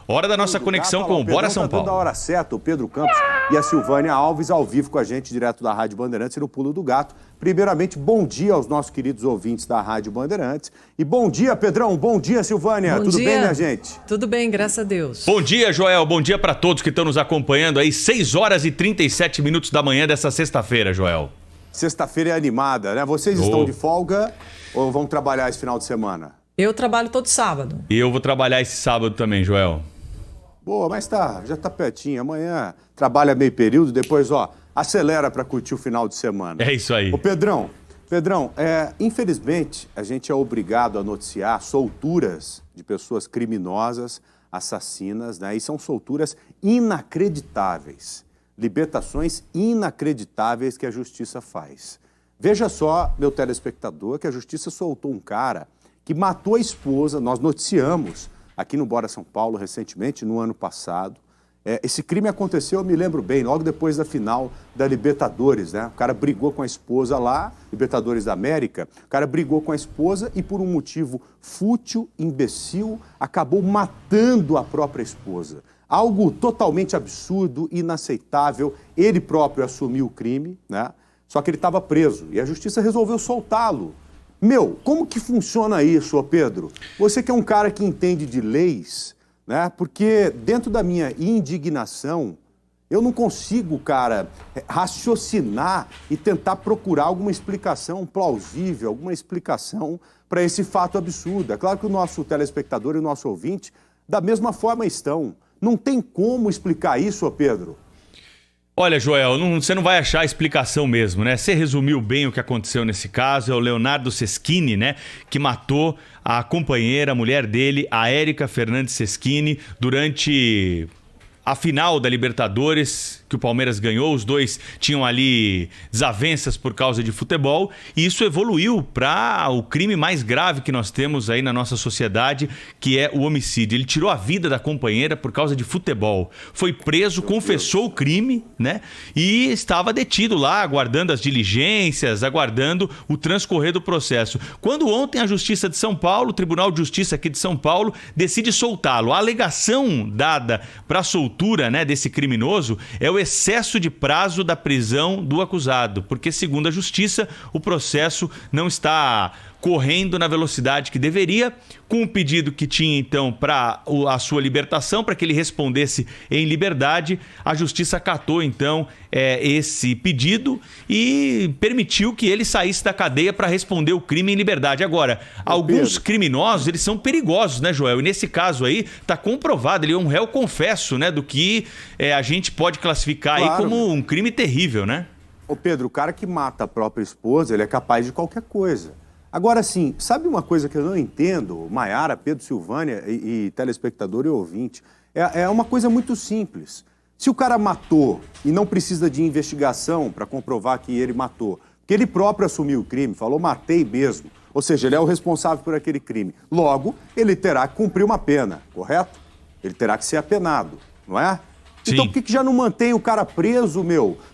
Hora da nossa conexão com o Bora São Paulo. Tá dando a hora certa, o Pedro Campos e a Silvânia Alves ao vivo com a gente, direto da Rádio Bandeirantes e no Pulo do Gato. Primeiramente, bom dia aos nossos queridos ouvintes da Rádio Bandeirantes. E bom dia, Pedrão. Bom dia, Silvânia. Tudo bem, minha gente? Tudo bem, graças a Deus. Bom dia, Joel. Bom dia para todos que estão nos acompanhando aí. 6 horas e 37 minutos da manhã dessa sexta-feira, Joel. Sexta-feira é animada, né? Vocês estão de folga ou vão trabalhar esse final de semana? Eu trabalho todo sábado. E eu vou trabalhar esse sábado também, Joel. Boa, mas já tá pertinho. Amanhã trabalha meio período, depois, acelera para curtir o final de semana. É isso aí. Ô, Pedrão, infelizmente, a gente é obrigado a noticiar solturas de pessoas criminosas, assassinas, né? E são solturas inacreditáveis, libertações inacreditáveis que a justiça faz. Veja só, meu telespectador, que a justiça soltou um cara que matou a esposa, nós noticiamos aqui no Bora São Paulo recentemente, no ano passado. Esse crime aconteceu, eu me lembro bem, logo depois da final da Libertadores, né? O cara brigou com a esposa lá, Libertadores da América, o cara brigou com a esposa e por um motivo fútil, imbecil, acabou matando a própria esposa. Algo totalmente absurdo, inaceitável. Ele próprio assumiu o crime, né? Só que ele estava preso e a justiça resolveu soltá-lo. Como que funciona isso, Pedro? Você que é um cara que entende de leis, né? Porque dentro da minha indignação, eu não consigo, cara, raciocinar e tentar procurar alguma explicação plausível, alguma explicação para esse fato absurdo. É claro que o nosso telespectador e o nosso ouvinte, da mesma forma, estão. Não tem como explicar isso, Pedro. Olha, Joel, você não vai achar a explicação mesmo, né? Você resumiu bem o que aconteceu nesse caso. É o Leonardo Seschini, né? Que matou a companheira, a mulher dele, a Érica Fernandes Seschini, durante a final da Libertadores, que o Palmeiras ganhou. Os dois tinham ali desavenças por causa de futebol, e isso evoluiu para o crime mais grave que nós temos aí na nossa sociedade, que é o homicídio. Ele tirou a vida da companheira por causa de futebol. Foi preso, confessou o crime, né? E estava detido lá, aguardando as diligências, aguardando o transcorrer do processo. Quando ontem a Justiça de São Paulo, o Tribunal de Justiça aqui de São Paulo, decide soltá-lo. A alegação dada para a soltura, né, desse criminoso é o excesso de prazo da prisão do acusado, porque, segundo a Justiça, o processo não está correndo na velocidade que deveria, com o pedido que tinha, então, para a sua libertação, para que ele respondesse em liberdade. A Justiça acatou, então, esse pedido e permitiu que ele saísse da cadeia para responder o crime em liberdade. Agora, alguns criminosos, eles são perigosos, né, Joel? E nesse caso aí, está comprovado, ele é um réu confesso, né, do que a gente pode classificar aí como um crime terrível, né? Ô Pedro, o cara que mata a própria esposa, ele é capaz de qualquer coisa. Agora, assim, sabe uma coisa que eu não entendo, Maiara, Pedro, Silvânia e telespectador e ouvinte? É uma coisa muito simples. Se o cara matou e não precisa de investigação para comprovar que ele matou, porque ele próprio assumiu o crime, falou matei mesmo, ou seja, ele é o responsável por aquele crime. Logo, ele terá que cumprir uma pena, correto? Ele terá que ser apenado, não é? Sim. Então por que já não mantém o cara preso,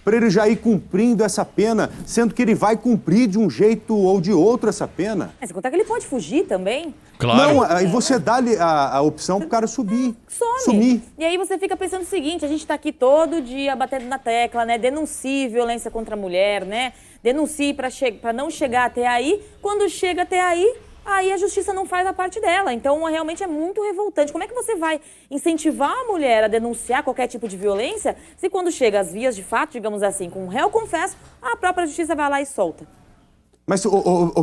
para ele já ir cumprindo essa pena, sendo que ele vai cumprir de um jeito ou de outro essa pena? Mas contar que ele pode fugir também. Claro. Não, aí você dá a opção pro cara sumir. E aí você fica pensando o seguinte, a gente tá aqui todo dia batendo na tecla, né? Denuncie violência contra a mulher, né? Denuncie pra não chegar até aí. Quando chega até aí a justiça não faz a parte dela. Então, realmente é muito revoltante. Como é que você vai incentivar a mulher a denunciar qualquer tipo de violência se quando chega às vias de fato, digamos assim, com um réu confesso, a própria justiça vai lá e solta? Mas,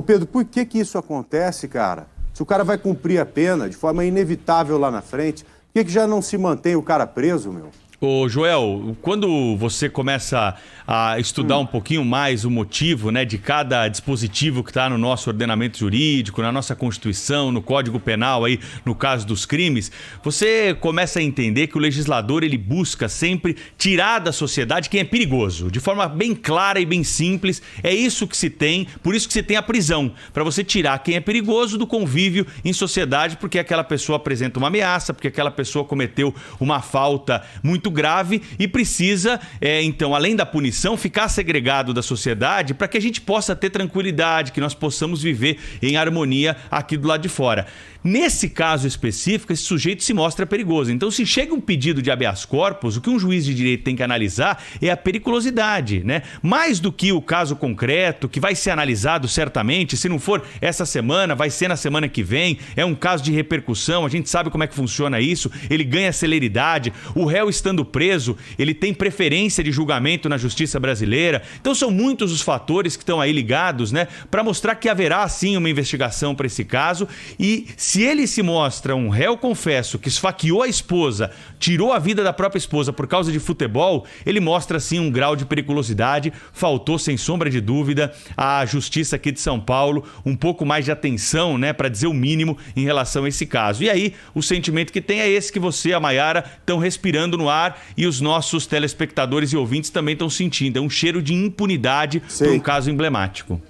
Pedro, por que isso acontece, cara? Se o cara vai cumprir a pena de forma inevitável lá na frente, por que já não se mantém o cara preso, Ô Joel, quando você começa a estudar um pouquinho mais o motivo, né, de cada dispositivo que está no nosso ordenamento jurídico, na nossa Constituição, no Código Penal, aí, no caso dos crimes, você começa a entender que o legislador ele busca sempre tirar da sociedade quem é perigoso, de forma bem clara e bem simples. É isso que se tem, por isso que se tem a prisão, para você tirar quem é perigoso do convívio em sociedade, porque aquela pessoa apresenta uma ameaça, porque aquela pessoa cometeu uma falta muito grave e precisa, então, além da punição, ficar segregado da sociedade para que a gente possa ter tranquilidade, que nós possamos viver em harmonia aqui do lado de fora. Nesse caso específico, esse sujeito se mostra perigoso. Então, se chega um pedido de habeas corpus, o que um juiz de direito tem que analisar é a periculosidade, né? Mais do que o caso concreto, que vai ser analisado certamente, se não for essa semana, vai ser na semana que vem, é um caso de repercussão, a gente sabe como é que funciona isso, ele ganha celeridade, o réu estando preso, ele tem preferência de julgamento na justiça brasileira. Então, são muitos os fatores que estão aí ligados, né, para mostrar que haverá sim uma investigação para esse caso. E se ele se mostra um réu confesso que esfaqueou a esposa, tirou a vida da própria esposa por causa de futebol, ele mostra sim um grau de periculosidade. Faltou, sem sombra de dúvida, à justiça aqui de São Paulo um pouco mais de atenção, né, para dizer o mínimo em relação a esse caso. E aí, o sentimento que tem é esse que você, a Mayara, estão respirando no ar e os nossos telespectadores e ouvintes também estão sentindo. É um cheiro de impunidade por um caso emblemático.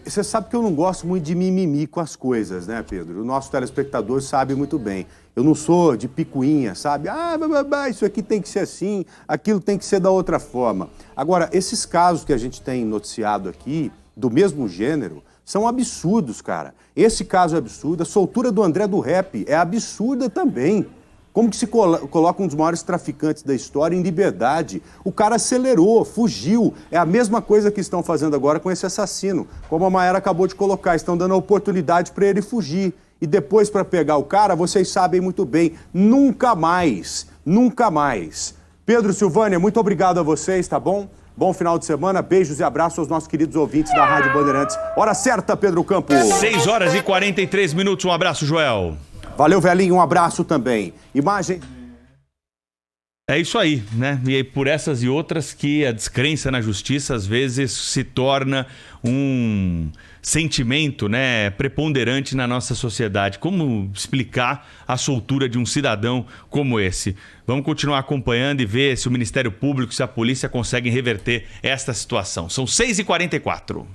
Você sabe que eu não gosto muito de mimimi com as coisas, né, Pedro? O nosso telespectador sabe muito bem. Eu não sou de picuinha, sabe? Isso aqui tem que ser assim, aquilo tem que ser da outra forma. Agora, esses casos que a gente tem noticiado aqui, do mesmo gênero, são absurdos, cara. Esse caso é absurdo. A soltura do André do Rap é absurda também. Como que se coloca um dos maiores traficantes da história em liberdade? O cara acelerou, fugiu. É a mesma coisa que estão fazendo agora com esse assassino. Como a Mayara acabou de colocar, estão dando a oportunidade para ele fugir. E depois, para pegar o cara, vocês sabem muito bem, nunca mais, nunca mais. Pedro, Silvânia, muito obrigado a vocês, tá bom? Bom final de semana, beijos e abraços aos nossos queridos ouvintes da Rádio Bandeirantes. Hora certa, Pedro Campos. 6 horas e 43 minutos, um abraço, Joel. Valeu, velhinho, um abraço também. Imagem... É isso aí, né? E aí, por essas e outras que a descrença na justiça às vezes se torna um sentimento, né, preponderante na nossa sociedade. Como explicar a soltura de um cidadão como esse? Vamos continuar acompanhando e ver se o Ministério Público, se a polícia conseguem reverter esta situação. São 6h44.